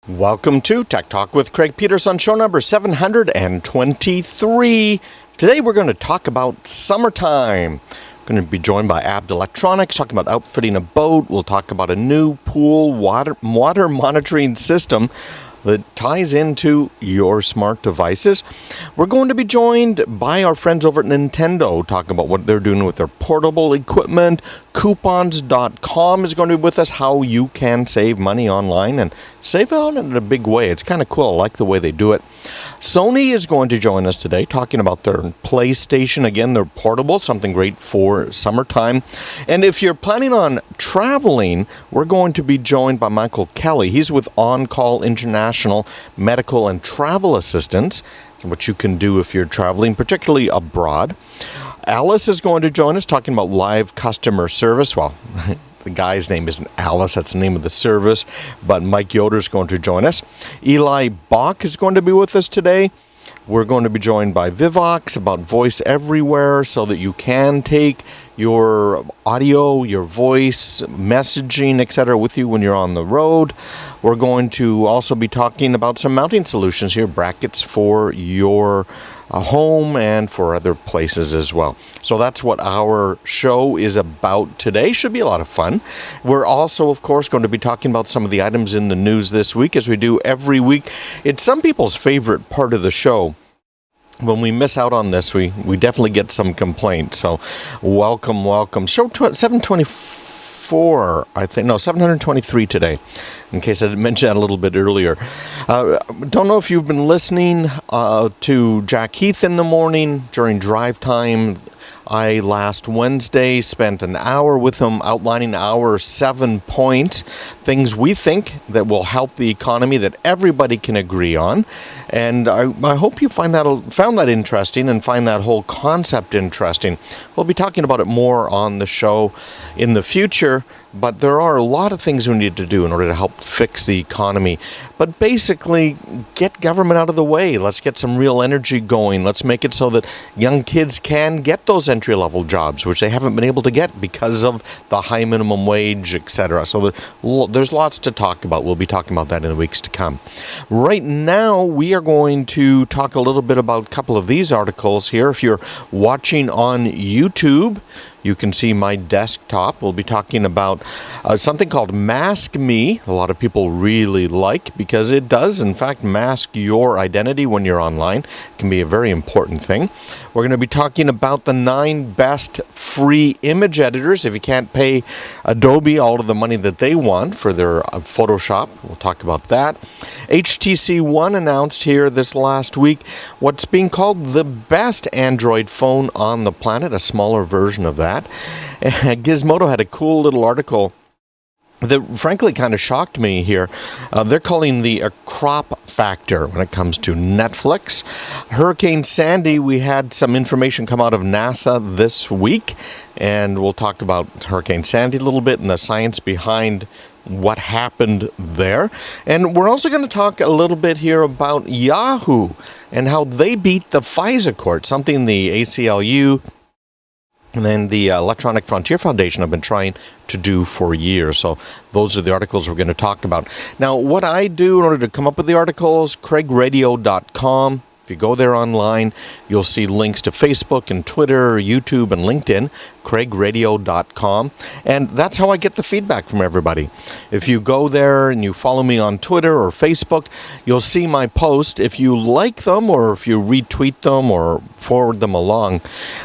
Welcome to Tech Talk with Craig Peterson, show number 723. Today we're going to talk about summertime. We're going to be joined by Abt Electronics, talking about outfitting a boat. We'll talk about a new pool water monitoring system that ties into your smart devices. We're going to be joined by our friends over at Nintendo, talking about what they're doing with their portable equipment. Coupons.com is going to be with us, how you can save money online and save on it in a big way. It's kind of cool. I like the way they do it. Sony is going to join us today, talking about their PlayStation. Again, they're portable, something great for summertime. And if you're planning on traveling, we're going to be joined by Michael Kelly. He's with On Call International Medical and Travel Assistance, what you can do if you're traveling, particularly abroad. Alice is going to join us, talking about live customer service. Well, the guy's name isn't Alice, that's the name of the service, but Mike Yoder is going to join us. Eli Bach is going to be with us today. We're going to be joined by Vivox about voice everywhere, so that you can take your audio, your voice, messaging, etc. with you when you're on the road. We're going to also be talking about some mounting solutions here, brackets for your home and for other places as well. So that's what our show is about today. Should be a lot of fun. We're also, of course, going to be talking about some of the items in the news this week, as we do every week. It's some people's favorite part of the show. When we miss out on this, we definitely get some complaints. So welcome. Show 724, I think. No, 723 today, in case I didn't mention that a little bit earlier. Don't know if you've been listening to Jack Heath in the morning during drive time. I last Wednesday spent an hour with him outlining our 7 points, things we think that will help the economy that everybody can agree on. And I hope you found that interesting and find that whole concept interesting. We'll be talking about it more on the show in the future, but there are a lot of things we need to do in order to help fix the economy. But basically, get government out of the way. Let's get some real energy going. Let's make it so that young kids can get those entry-level jobs, which they haven't been able to get because of the high minimum wage, etc. So there's lots to talk about. We'll be talking about that in the weeks to come. Right now, we are going to talk a little bit about a couple of these articles here. If you're watching on YouTube, you can see my desktop. We'll be talking about something called Mask Me. A lot of people really like, because it does, in fact, mask your identity when you're online. It can be a very important thing. We're going to be talking about the 9 best free image editors. If you can't pay Adobe all of the money that they want for their Photoshop, we'll talk about that. HTC One announced here this last week what's being called the best Android phone on the planet, a smaller version of that. Gizmodo had a cool little article that frankly kind of shocked me here. They're calling the crop factor when it comes to Netflix. Hurricane Sandy, we had some information come out of NASA this week, and we'll talk about Hurricane Sandy a little bit and the science behind what happened there. And we're also going to talk a little bit here about Yahoo and how they beat the FISA court, something the ACLU and then the Electronic Frontier Foundation have been trying to do for years. So those are the articles we're going to talk about. Now, what I do in order to come up with the articles, craigradio.com. If you go there online, you'll see links to Facebook and Twitter, YouTube, and LinkedIn, craigradio.com. And that's how I get the feedback from everybody. If you go there and you follow me on Twitter or Facebook, you'll see my post. If you like them or if you retweet them or forward them along,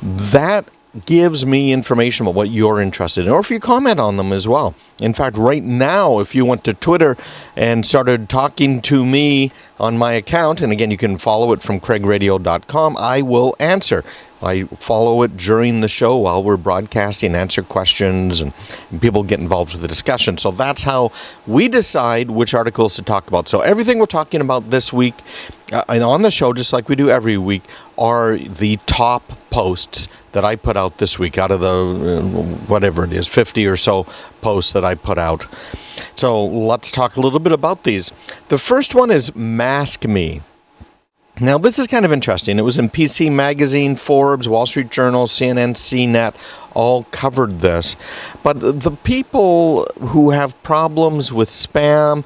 that gives me information about what you're interested in, or if you comment on them as well. In fact, right now, if you went to Twitter and started talking to me on my account, and again, you can follow it from craigradio.com, I will answer. I follow it during the show while we're broadcasting, answer questions, and people get involved with the discussion. So that's how we decide which articles to talk about. So everything we're talking about this week and on the show, just like we do every week, are the top posts that I put out this week out of the, whatever it is, 50 or so posts that I put out. So let's talk a little bit about these. The first one is Mask Me. Now, this is kind of interesting. It was in PC Magazine, Forbes, Wall Street Journal, CNN, CNET, all covered this. But the people who have problems with spam,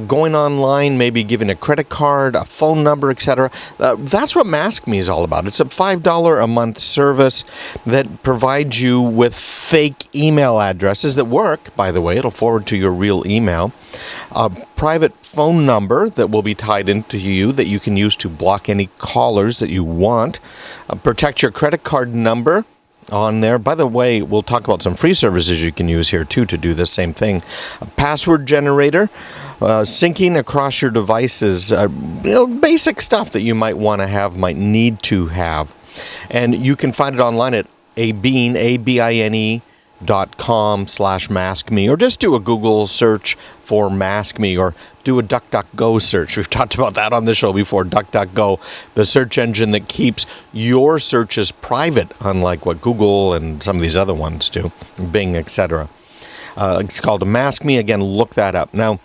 going online, maybe giving a credit card, a phone number, etc., that's what MaskMe is all about. It's a $5 a month service that provides you with fake email addresses that work, by the way. It'll forward to your real email. A private phone number that will be tied into you that you can use to block any callers that you want. Protect your credit card number on there. By the way, we'll talk about some free services you can use here too to do the same thing. A password generator, syncing across your devices, basic stuff that you might want to have, might need to have. And you can find it online at abine.com/maskme, or just do a Google search for MaskMe, or do a DuckDuckGo search. We've talked about that on the show before. DuckDuckGo, the search engine that keeps your searches private, unlike what Google and some of these other ones do, Bing, etc. It's called MaskMe. Again, look that up. Now,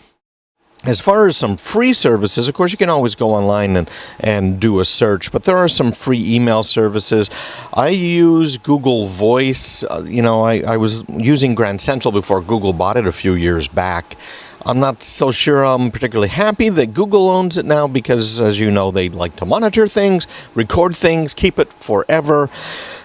as far as some free services, of course, you can always go online and do a search, but there are some free email services. I use Google Voice. I was using Grand Central before Google bought it a few years back. I'm not so sure I'm particularly happy that Google owns it now because, as you know, they like to monitor things, record things, keep it forever.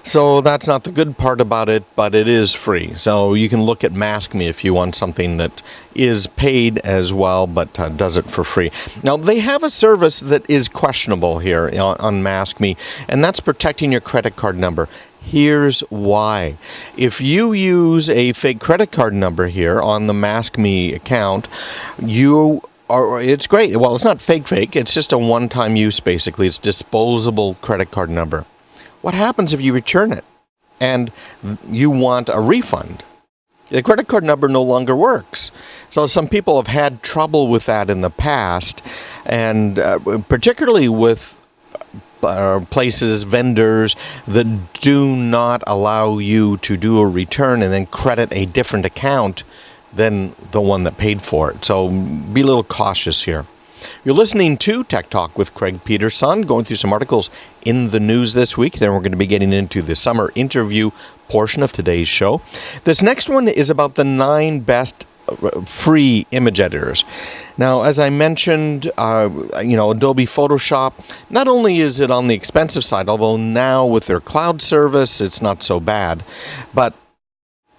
So that's not the good part about it, but it is free. So you can look at MaskMe if you want something that is paid as well, but does it for free. Now, they have a service that is questionable here on MaskMe, and that's protecting your credit card number. Here's why. If you use a fake credit card number here on the MaskMe account, it's great. Well, it's not fake. It's just a one-time use, basically. It's disposable credit card number. What happens if you return it and you want a refund? The credit card number no longer works. So some people have had trouble with that in the past, and particularly with places, vendors that do not allow you to do a return and then credit a different account than the one that paid for it. So be a little cautious here. You're listening to Tech Talk with Craig Peterson, going through some articles in the news this week. Then we're going to be getting into the summer interview portion of today's show. This next one is about the 9 best free image editors. Now, as I mentioned, Adobe Photoshop, not only is it on the expensive side, although now with their cloud service, it's not so bad, but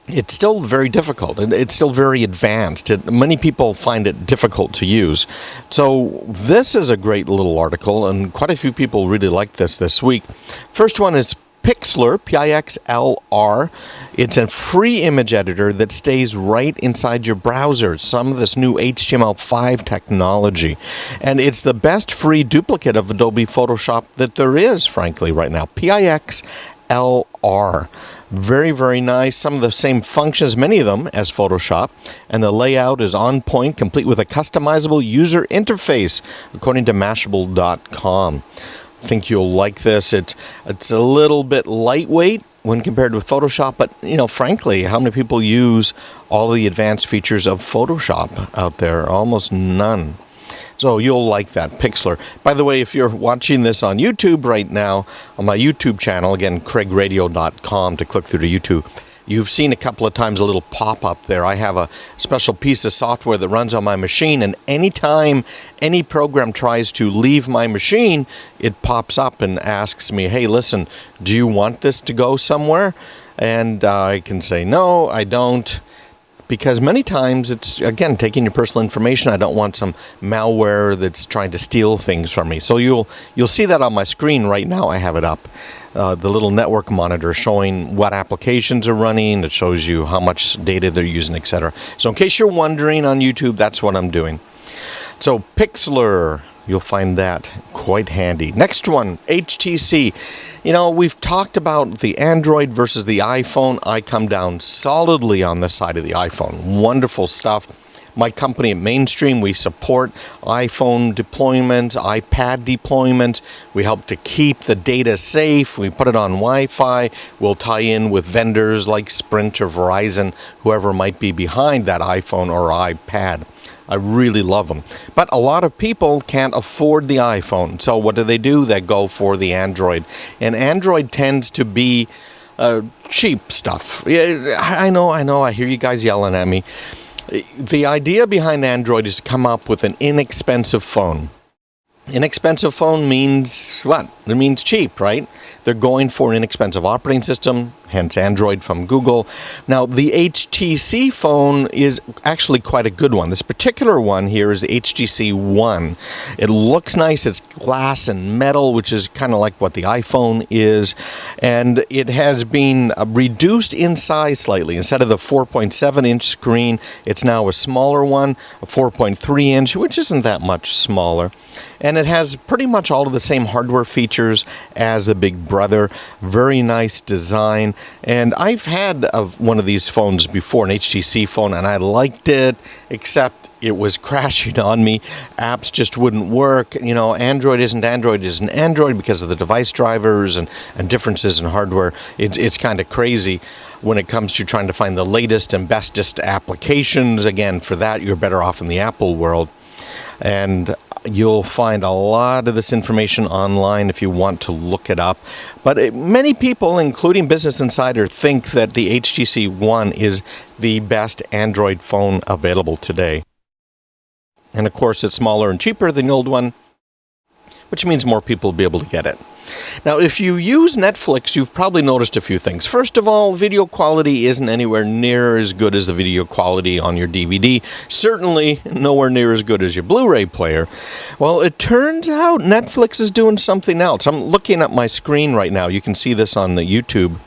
it's still very difficult, and it's still very advanced. Many people find it difficult to use. So this is a great little article, and quite a few people really liked this week. First one is Pixlr, Pixlr. It's a free image editor that stays right inside your browser. Some of this new HTML5 technology. And it's the best free duplicate of Adobe Photoshop that there is, frankly, right now. Pixlr. Very, very nice. Some of the same functions, many of them, as Photoshop. And the layout is on point, complete with a customizable user interface, according to Mashable.com. I think you'll like this. It's a little bit lightweight when compared with Photoshop, but frankly, how many people use all the advanced features of Photoshop out there? Almost none. So you'll like that, Pixlr. By the way, if you're watching this on YouTube right now, on my YouTube channel, again, craigradio.com to click through to YouTube, you've seen a couple of times a little pop-up there. I have a special piece of software that runs on my machine, and anytime any program tries to leave my machine, it pops up and asks me, hey, listen, do you want this to go somewhere? And I can say, no, I don't. Because many times it's, again, taking your personal information. I don't want some malware that's trying to steal things from me. So you'll see that on my screen right now. I have it up. The little network monitor showing what applications are running. It shows you how much data they're using, etc. So in case you're wondering on YouTube, that's what I'm doing. So Pixlr, you'll find that quite handy. Next one, HTC. We've talked about the Android versus the iPhone. I come down solidly on the side of the iPhone. Wonderful stuff. My company at Mainstream, we support iPhone deployments, iPad deployments. We help to keep the data safe. We put it on Wi-Fi. We'll tie in with vendors like Sprint or Verizon, whoever might be behind that iPhone or iPad. I really love them. But a lot of people can't afford the iPhone. So what do? They go for the Android. And Android tends to be cheap stuff. Yeah, I know, I hear you guys yelling at me. The idea behind Android is to come up with an inexpensive phone. Inexpensive phone means what? It means cheap, right? They're going for an inexpensive operating system, hence Android from Google. Now, the HTC phone is actually quite a good one. This particular one here is the HTC One. It looks nice. It's glass and metal, which is kind of like what the iPhone is. And it has been reduced in size slightly. Instead of the 4.7-inch screen, it's now a smaller one, a 4.3-inch, which isn't that much smaller. And it has pretty much all of the same hardware features as the big brother. Very nice design. And I've had one of these phones before, an HTC phone, and I liked it, except it was crashing on me. Apps just wouldn't work. You know, Android isn't Android because of the device drivers and differences in hardware. It's kind of crazy when it comes to trying to find the latest and bestest applications. Again, for that, you're better off in the Apple world. And you'll find a lot of this information online if you want to look it up. But many people, including Business Insider, think that the HTC One is the best Android phone available today. And of course, it's smaller and cheaper than the old one, which means more people will be able to get it. Now, if you use Netflix, you've probably noticed a few things. First of all, video quality isn't anywhere near as good as the video quality on your DVD. Certainly nowhere near as good as your Blu-ray player. Well, it turns out Netflix is doing something else. I'm looking at my screen right now. You can see this on the YouTube.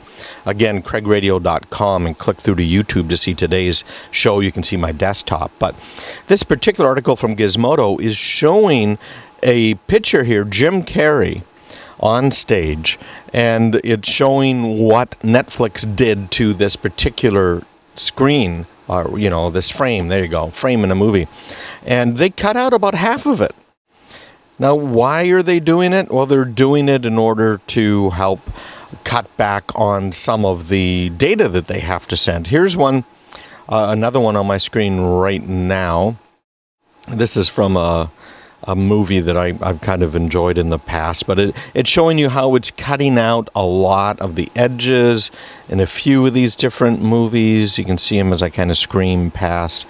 Again, craigradio.com, and click through to YouTube to see today's show. You can see my desktop. But this particular article from Gizmodo is showing a picture here, Jim Carrey on stage, and it's showing what Netflix did to this particular screen, or, you know, this frame. There you go, frame in a movie. And they cut out about half of it. Now, why are they doing it? Well, they're doing it in order to help cut back on some of the data that they have to send. Here's one, another one on my screen right now. This is from a movie that I've kind of enjoyed in the past, but it's showing you how it's cutting out a lot of the edges in a few of these different movies. You can see them as I kind of scream past,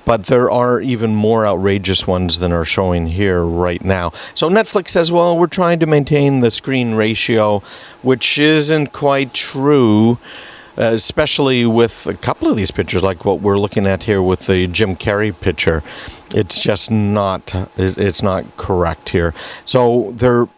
but there are even more outrageous ones than are showing here right now. So Netflix says, well, we're trying to maintain the screen ratio, which isn't quite true. Especially with a couple of these pictures, like what we're looking at here with the Jim Carrey picture. It's just not, it's not correct here. So they're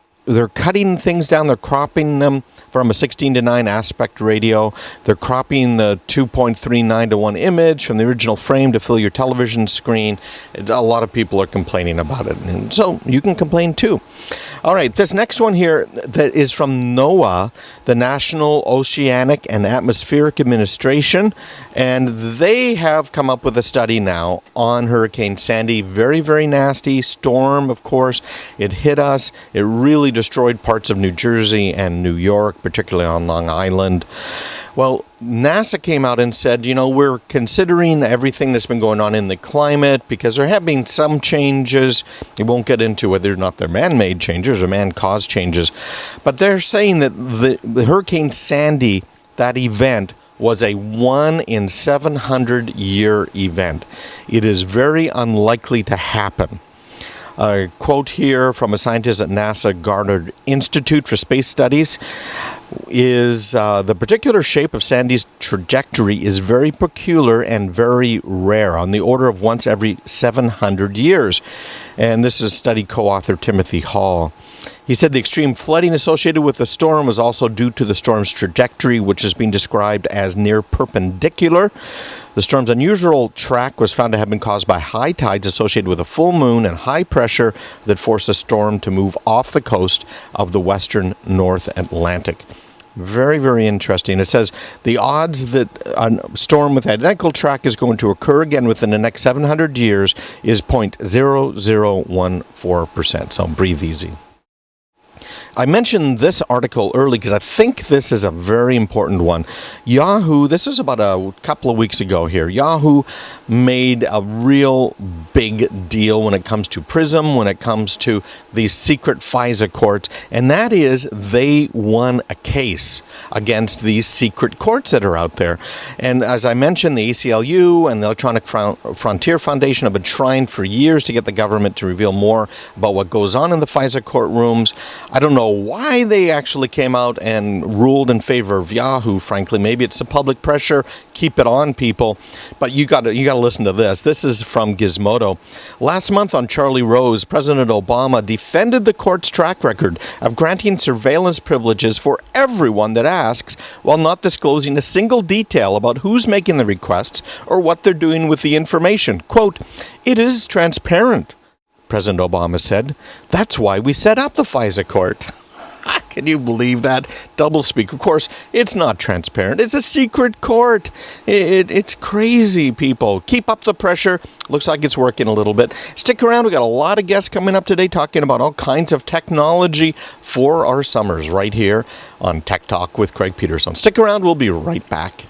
cutting things down, they're cropping them from a 16:9 aspect ratio. They're cropping the 2.39:1 image from the original frame to fill your television screen. A lot of people are complaining about it, and so you can complain too. All right, this next one here that is from NOAA, the National Oceanic and Atmospheric Administration, and they have come up with a study now on Hurricane Sandy. Very, very nasty storm, of course. It hit us. It really destroyed parts of New Jersey and New York, particularly on Long Island. Well, NASA came out and said, you know, we're considering everything that's been going on in the climate because there have been some changes. We won't get into whether or not they're man-made changes or man-caused changes. But they're saying that the Hurricane Sandy, that event, was a 1 in 700 year event. It is very unlikely to happen. A quote here from a scientist at NASA Goddard Institute for Space Studies is the particular shape of Sandy's trajectory is very peculiar and very rare, on the order of once every 700 years. And this is study co-author Timothy Hall. He said the extreme flooding associated with the storm was also due to the storm's trajectory, which has been described as near perpendicular. The storm's unusual track was found to have been caused by high tides associated with a full moon and high pressure that forced the storm to move off the coast of the western North Atlantic. Very, very interesting. It says the odds that a storm with identical track is going to occur again within the next 700 years is 0.0014%. So breathe easy. I mentioned this article early because I think this is a very important one. Yahoo, this is about a couple of weeks ago here. Yahoo made a real big deal when it comes to PRISM, when it comes to these secret FISA courts, and that is they won a case against these secret courts that are out there. And as I mentioned, the ACLU and the Electronic Frontier Foundation have been trying for years to get the government to reveal more about what goes on in the FISA courtrooms. I don't know why they actually came out and ruled in favor of Yahoo, frankly. Maybe it's the public pressure. Keep it on, people. But you got to listen to this. This is from Gizmodo. Last month on Charlie Rose, President Obama defended the court's track record of granting surveillance privileges for everyone that asks, while not disclosing a single detail about who's making the requests or what they're doing with the information. Quote, "It is transparent," President Obama said. "That's why we set up the FISA court." Can you believe that? Doublespeak. Of course, it's not transparent. It's a secret court. It's crazy, people. Keep up the pressure. Looks like it's working a little bit. Stick around. We got a lot of guests coming up today talking about all kinds of technology for our summers right here on Tech Talk with Craig Peterson. Stick around. We'll be right back.